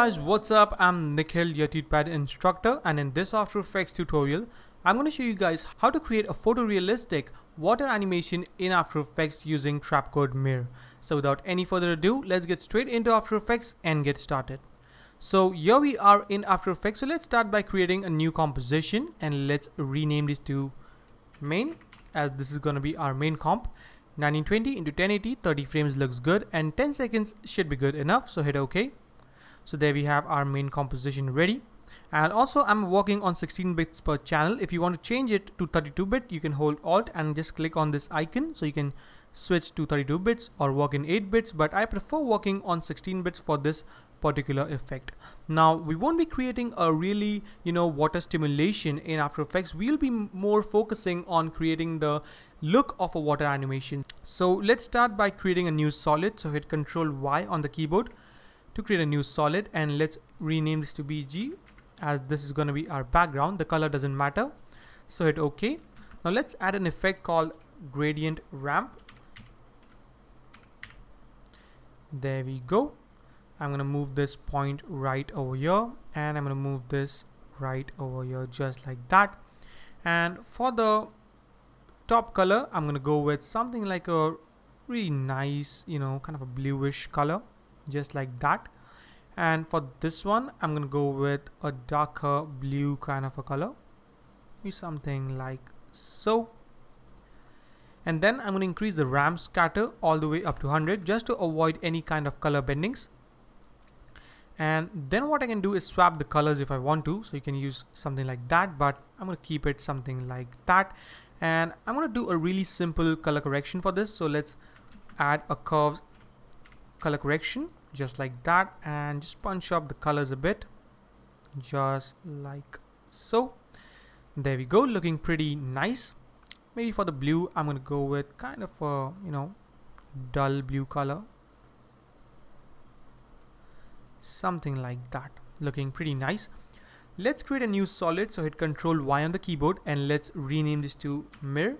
guys, what's up? I'm Nikhil, your TubePad instructor, and in this After Effects tutorial, I'm going to show you guys how to create a photorealistic water animation in After Effects using Trapcode Mirror. So without any further ado, let's get straight into After Effects and get started. So here we are in After Effects. So let's start by creating a new composition and let's rename this to main, as this is going to be our main comp. 1920 into 1080, 30 frames looks good, and 10 seconds should be good enough. So hit OK. So there we have our main composition ready. And also I'm working on 16 bits per channel. If you want to change it to 32 bit, you can hold Alt and just click on this icon. So you can switch to 32 bits or work in 8 bits, but I prefer working on 16 bits for this particular effect. Now we won't be creating a really, water stimulation in After Effects. We'll be more focusing on creating the look of a water animation. So let's start by creating a new solid. So hit Ctrl Y on the keyboard to create a new solid, and let's rename this to BG, as this is going to be our background. The color doesn't matter. So hit OK. Now let's add an effect called gradient ramp. There we go. I'm going to move this point right over here, and I'm going to move this right over here, just like that. And for the top color, I'm going to go with something like a really nice, kind of a bluish color, just like that. And for this one, I'm going to go with a darker blue kind of a color, maybe something like so. And then I'm going to increase the ramp scatter all the way up to 100 just to avoid any kind of color bendings. And then what I can do is swap the colors if I want to. So you can use something like that, but I'm going to keep it something like that. And I'm going to do a really simple color correction for this. So let's add a curve color correction just like that, and just punch up the colors a bit, just like so. There we go, looking pretty nice. Maybe for the blue, I'm going to go with kind of a, dull blue color, something like that, looking pretty nice. Let's create a new solid. So hit Ctrl Y on the keyboard and let's rename this to mirror.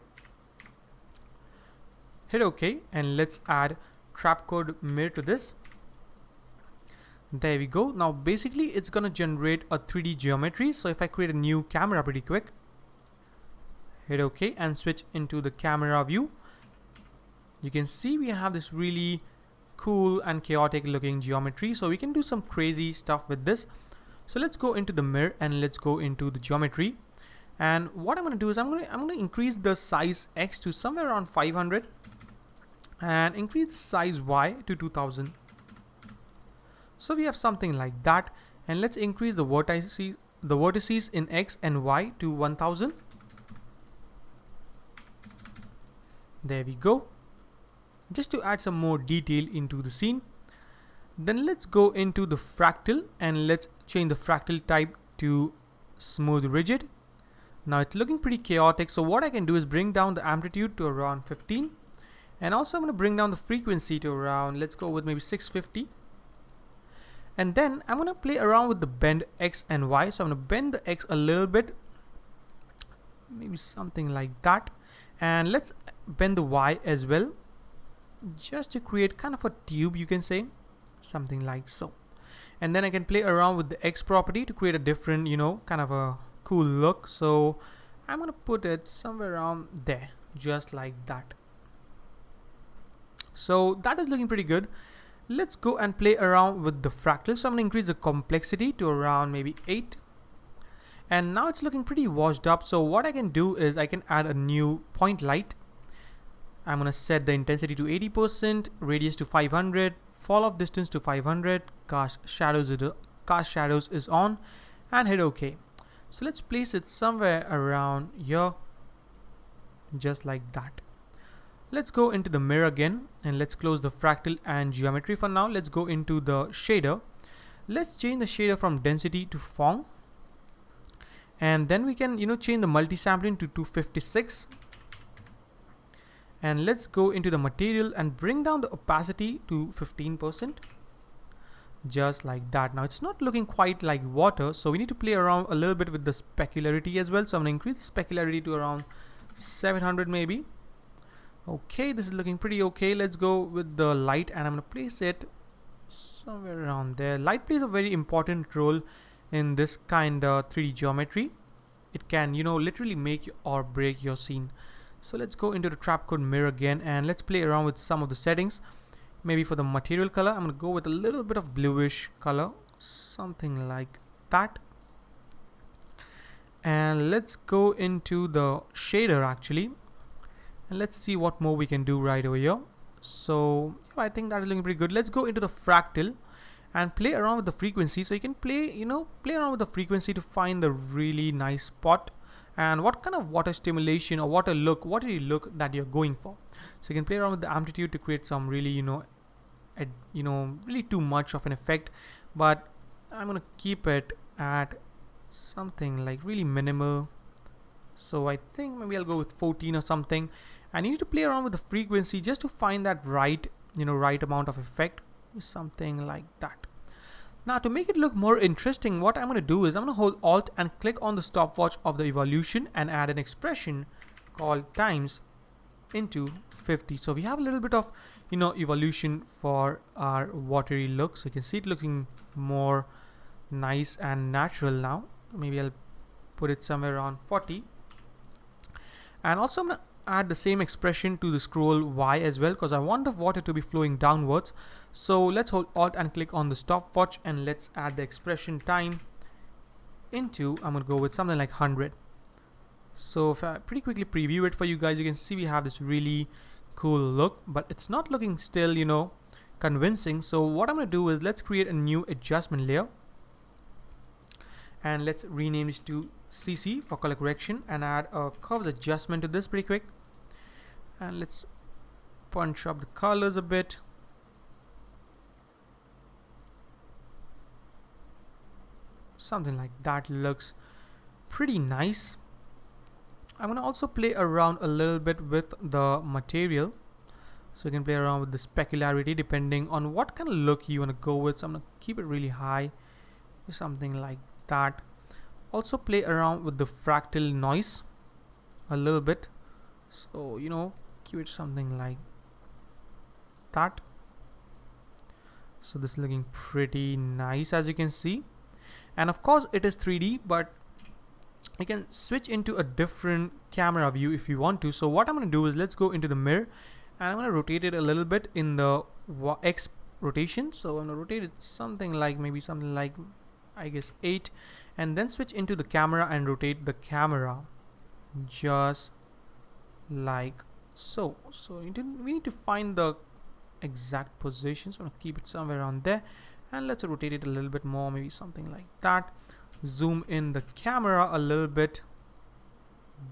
Hit OK, and let's add Trapcode Mirror to this. There we go. Now basically it's going to generate a 3D geometry. So if I create a new camera pretty quick, hit OK and switch into the camera view, you can see we have this really cool and chaotic looking geometry. So we can do some crazy stuff with this. So let's go into the mirror and let's go into the geometry. And what I'm going to do is I'm going to increase the size X to somewhere around 500 and increase the size Y to 2000. So we have something like that, and let's increase the vertices in X and Y to 1000. There we go. Just to add some more detail into the scene. Then let's go into the fractal and let's change the fractal type to smooth rigid. Now it's looking pretty chaotic. So what I can do is bring down the amplitude to around 15. And also I'm going to bring down the frequency to around, let's go with maybe 650. And then I'm going to play around with the bend X and Y. So I'm going to bend the X a little bit, maybe something like that. And let's bend the Y as well, just to create kind of a tube, you can say, something like so. And then I can play around with the X property to create a different, kind of a cool look. So I'm going to put it somewhere around there, just like that. So that is looking pretty good. Let's go and play around with the fractal. So I'm going to increase the complexity to around maybe 8. And now it's looking pretty washed up. So what I can do is I can add a new point light. I'm going to set the intensity to 80%, radius to 500, fall off distance to 500, cast shadows is on, and hit OK. So let's place it somewhere around here, just like that. Let's go into the mirror again and let's close the fractal and geometry for now. Let's go into the shader. Let's change the shader from density to Phong. And then we can, change the multi-sampling to 256. And let's go into the material and bring down the opacity to 15%. Just like that. Now it's not looking quite like water, so we need to play around a little bit with the specularity as well. So I'm going to increase the specularity to around 700 maybe. Okay, this is looking pretty okay. Let's go with the light and I'm going to place it somewhere around there. Light plays a very important role in this kind of 3D geometry. It can, literally make or break your scene. So let's go into the Trapcode Mirror again and let's play around with some of the settings. Maybe for the material color, I'm going to go with a little bit of bluish color, something like that. And let's go into the shader actually, and let's see what more we can do right over here. So I think that is looking pretty good. Let's go into the fractal and play around with the frequency. So you can play around with the frequency to find the really nice spot and what kind of water stimulation or watery look that you're going for. So you can play around with the amplitude to create some really, really too much of an effect, but I'm gonna keep it at something like really minimal. So I think maybe I'll go with 14 or something. And you need to play around with the frequency just to find that right amount of effect, something like that. Now to make it look more interesting, what I'm going to do is I'm going to hold Alt and click on the stopwatch of the evolution and add an expression called times into 50. So we have a little bit of evolution for our watery look. So you can see it looking more nice and natural now. Maybe I'll put it somewhere around 40. And also I'm going to add the same expression to the scroll Y as well, because I want the water to be flowing downwards. So let's hold Alt and click on the stopwatch and let's add the expression time into, I'm going to go with something like 100. So if I pretty quickly preview it for you guys, you can see we have this really cool look, but it's not looking still, convincing. So what I'm going to do is let's create a new adjustment layer. And let's rename this to CC for color correction and add a curves adjustment to this pretty quick. And let's punch up the colors a bit. Something like that looks pretty nice. I'm going to also play around a little bit with the material. So you can play around with the specularity depending on what kind of look you want to go with. So I'm going to keep it really high, something like that. Also play around with the fractal noise a little bit. So keep it something like that. So this is looking pretty nice, as you can see. And of course it is 3D, but you can switch into a different camera view if you want to. So what I'm going to do is let's go into the mirror and I'm going to rotate it a little bit in the X rotation. So I'm going to rotate it something like I guess 8, and then switch into the camera and rotate the camera just like so. So we need to find the exact position. So I'm going to keep it somewhere around there and let's rotate it a little bit more, maybe something like that. Zoom in the camera a little bit.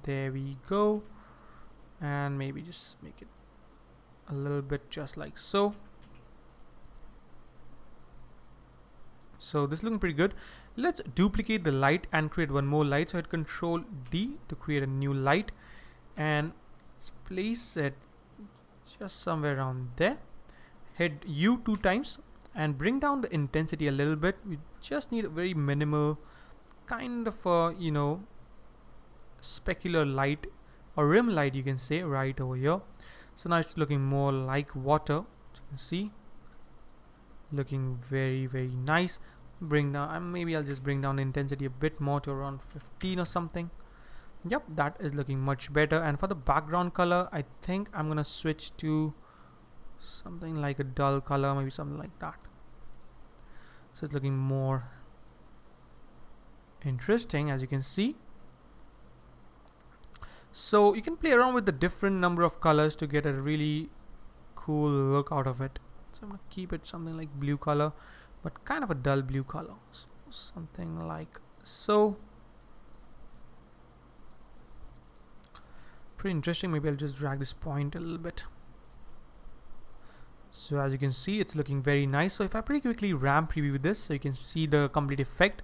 There we go. And maybe just make it a little bit just like so. So this is looking pretty good. Let's duplicate the light and create one more light. So hit Control D to create a new light and let's place it just somewhere around there. Hit U 2 times and bring down the intensity a little bit. We just need a very minimal kind of a specular light or rim light, you can say, right over here. So now it's looking more like water, as you can see, looking very, very nice. Bring down, maybe I'll just bring down the intensity a bit more to around 15 or something. Yep, that is looking much better. And for the background color, I think I'm gonna switch to something like a dull color, maybe something like that. So it's looking more interesting, as you can see. So you can play around with the different number of colors to get a really cool look out of it. So I'm gonna keep it something like blue color, but kind of a dull blue color. So something like so. Pretty interesting. Maybe I'll just drag this point a little bit. So as you can see, it's looking very nice. So if I pretty quickly ramp preview this, so you can see the complete effect.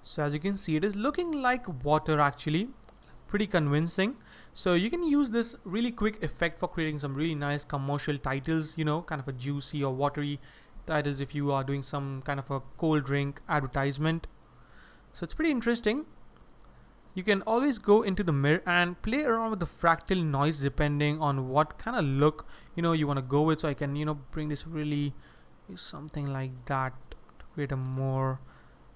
So as you can see, it is looking like water actually, pretty convincing. So you can use this really quick effect for creating some really nice commercial titles, kind of a juicy or watery titles if you are doing some kind of a cold drink advertisement. So it's pretty interesting. You can always go into the mirror and play around with the fractal noise depending on what kind of look you want to go with. So I can bring this really something like that to create a more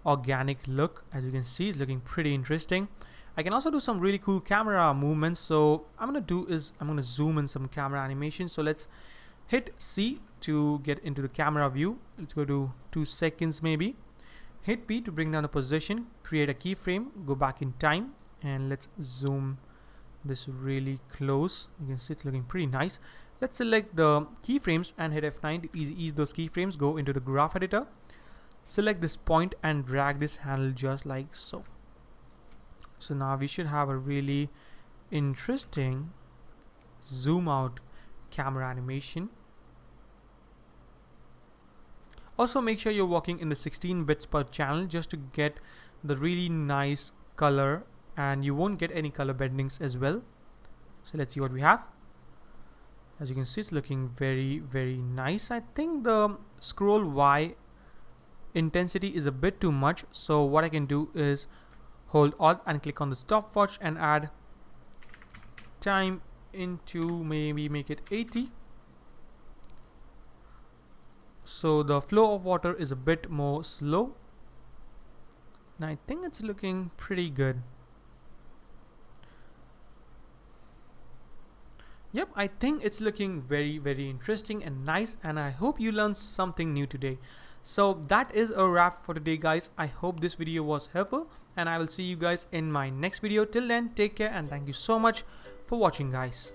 organic look. As you can see, it's looking pretty interesting. I can also do some really cool camera movements. So I'm gonna zoom in some camera animation. So let's hit C to get into the camera view. Let's go to 2 seconds maybe. Hit B to bring down the position, create a keyframe, go back in time, and let's zoom this really close. You can see it's looking pretty nice. Let's select the keyframes and hit F9 to ease those keyframes. Go into the graph editor, select this point and drag this handle just like so. So now we should have a really interesting zoom out camera animation. Also make sure you're working in the 16 bits per channel just to get the really nice color, and you won't get any color bendings as well. So let's see what we have. As you can see, it's looking very, very nice. I think the scroll Y intensity is a bit too much. So what I can do is hold Alt and click on the stopwatch and add time into, maybe make it 80. So the flow of water is a bit more slow, and I think it's looking pretty good. Yep, I think it's looking very, very interesting and nice, and I hope you learned something new today. So that is a wrap for today, guys. I hope this video was helpful, and I will see you guys in my next video. Till then, take care and thank you so much for watching, guys.